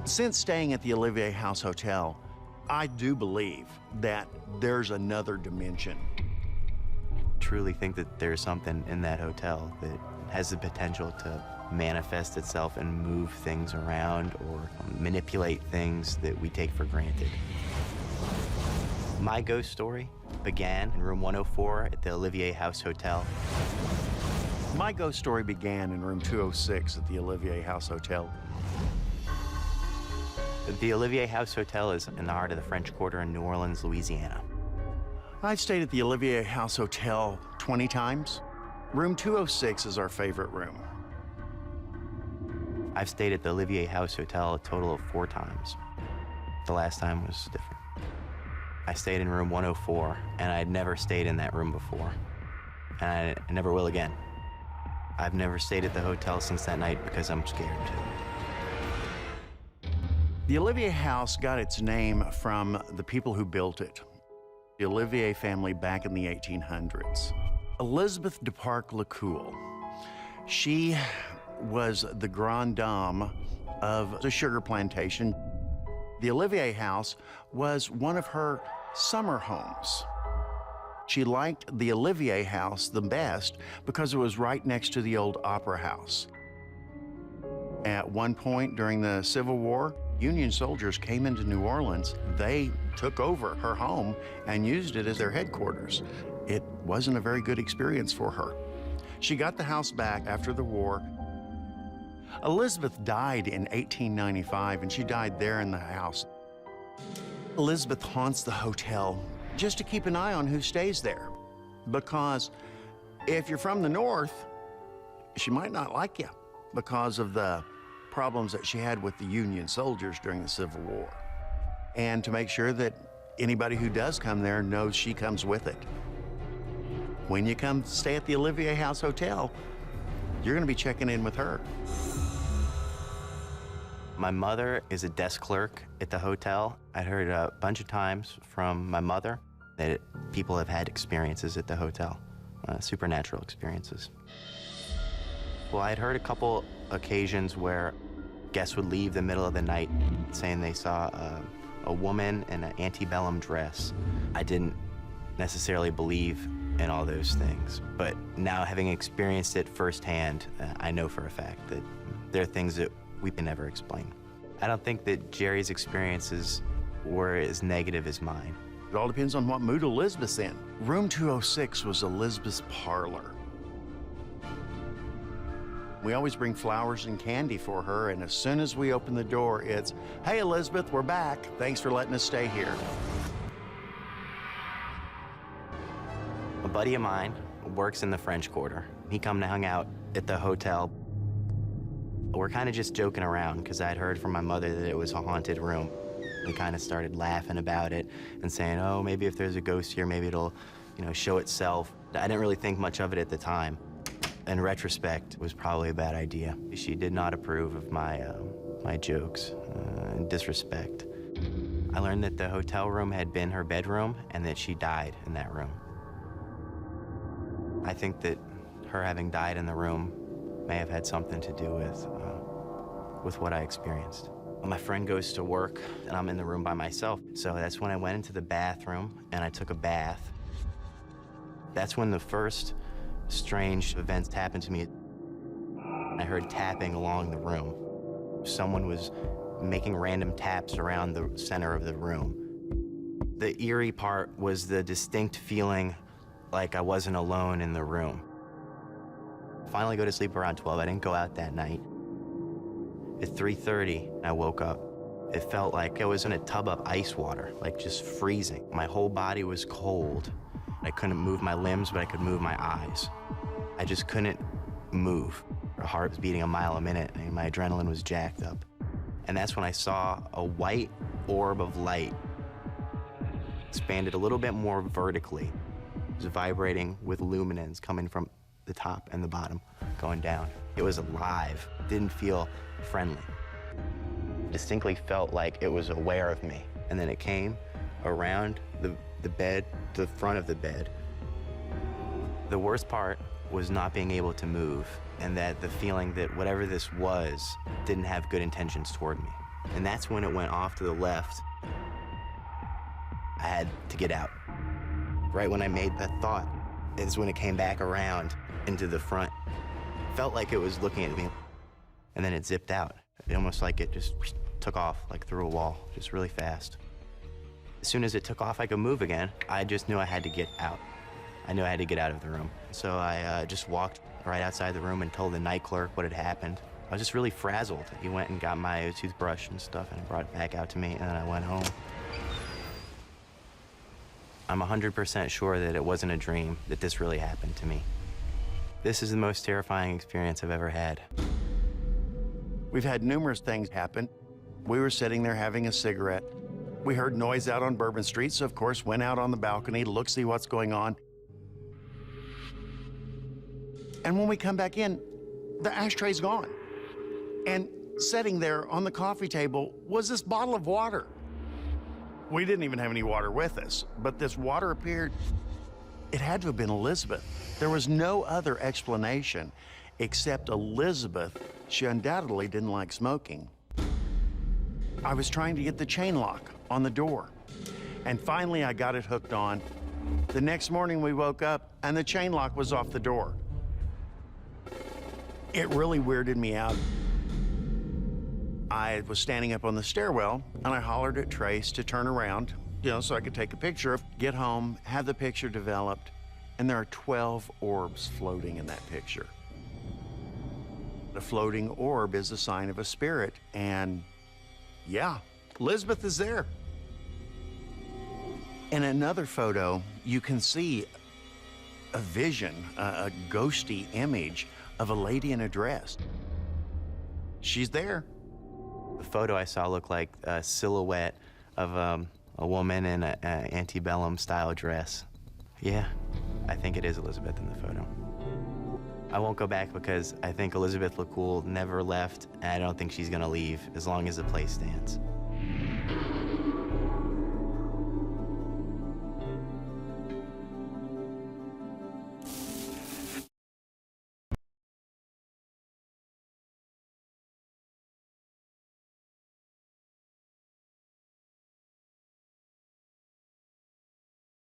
Since staying at the Olivier House Hotel, I do believe that there's another dimension. Truly think that there's something in that hotel that has the potential to manifest itself and move things around or manipulate things that we take for granted. My ghost story began in room 104 at the Olivier House Hotel. My ghost story began in room 206 at the Olivier House Hotel. The Olivier House Hotel is in the heart of the French Quarter in New Orleans, Louisiana. I've stayed at the Olivier House Hotel 20 times. Room 206 is our favorite room. I've stayed at the Olivier House Hotel a total of 4 times. The last time was different. I stayed in room 104, and I had never stayed in that room before. And I never will again. I've never stayed at the hotel since that night because I'm scared. The Olivier House got its name from the people who built it, the Olivier family back in the 1800s. Elizabeth de Parc-Lacoule, she was the grande dame of the sugar plantation. The Olivier House was one of her summer homes. She liked the Olivier House the best because it was right next to the old Opera House. At one point during the Civil War, Union soldiers came into New Orleans. They took over her home and used it as their headquarters. It wasn't a very good experience for her. She got the house back after the war. Elizabeth died in 1895, and she died there in the house. Elizabeth haunts the hotel just to keep an eye on who stays there, because if you're from the North, she might not like you because of the problems that she had with the Union soldiers during the Civil War. And to make sure that anybody who does come there knows she comes with it. When you come stay at the Olivier House Hotel, you're gonna be checking in with her. My mother is a desk clerk at the hotel. I heard a bunch of times from my mother that people have had experiences at the hotel, supernatural experiences. Well, I'd heard a couple occasions where guests would leave the middle of the night saying they saw a woman in an antebellum dress. I didn't necessarily believe in all those things, but now having experienced it firsthand, I know for a fact that there are things that we can never explain. I don't think that Jerry's experiences were as negative as mine. It all depends on what mood Elizabeth's in. Room 206 was Elizabeth's parlor. We always bring flowers and candy for her, and as soon as we open the door, it's, "Hey, Elizabeth, we're back. Thanks for letting us stay here." A buddy of mine works in the French Quarter. He come and hung out at the hotel. We're kind of just joking around because I'd heard from my mother that it was a haunted room. We kind of started laughing about it and saying, oh, maybe if there's a ghost here, maybe it'll, show itself. I didn't really think much of it at the time. In retrospect, it was probably a bad idea. She did not approve of my jokes and disrespect. I learned that the hotel room had been her bedroom and that she died in that room. I think that her having died in the room may have had something to do with what I experienced. My friend goes to work and I'm in the room by myself. So that's when I went into the bathroom and I took a bath. That's when the first strange events happened to me. I heard tapping along the room. Someone was making random taps around the center of the room. The eerie part was the distinct feeling like I wasn't alone in the room. Finally go to sleep around 12. I didn't go out that night. At 3:30, I woke up. It felt like I was in a tub of ice water, like just freezing. My whole body was cold. I couldn't move my limbs, but I could move my eyes. I just couldn't move. My heart was beating a mile a minute, and my adrenaline was jacked up. And that's when I saw a white orb of light expanded a little bit more vertically. It was vibrating with luminance coming from the top and the bottom, going down. It was alive, didn't feel friendly. Distinctly felt like it was aware of me. And then it came around the bed, to the front of the bed. The worst part was not being able to move, and that the feeling that whatever this was didn't have good intentions toward me. And that's when it went off to the left. I had to get out. Right when I made that thought is when it came back around into the front. Felt like it was looking at me, and then it zipped out. Almost like it just took off, like through a wall, just really fast. As soon as it took off, I could move again. I just knew I had to get out. I knew I had to get out of the room. So I just walked right outside the room and told the night clerk what had happened. I was just really frazzled. He went and got my toothbrush and stuff and brought it back out to me, and then I went home. I'm 100% sure that it wasn't a dream, that this really happened to me. This is the most terrifying experience I've ever had. We've had numerous things happen. We were sitting there having a cigarette. We heard noise out on Bourbon Street, so of course went out on the balcony to look, see what's going on. And when we come back in, the ashtray's gone. And sitting there on the coffee table was this bottle of water. We didn't even have any water with us, but this water appeared. It had to have been Elizabeth. There was no other explanation except Elizabeth. She undoubtedly didn't like smoking. I was trying to get the chain lock on the door, and finally I got it hooked on. The next morning we woke up and the chain lock was off the door. It really weirded me out. I was standing up on the stairwell and I hollered at Trace to turn around, so I could take a picture, get home, have the picture developed, and there are 12 orbs floating in that picture. A floating orb is a sign of a spirit, and yeah, Elizabeth is there. In another photo, you can see a vision, a ghosty image of a lady in a dress. She's there. The photo I saw looked like a silhouette of a woman in an antebellum style dress. Yeah, I think it is Elizabeth in the photo. I won't go back because I think Elizabeth LeCool never left, and I don't think she's gonna leave as long as the place stands.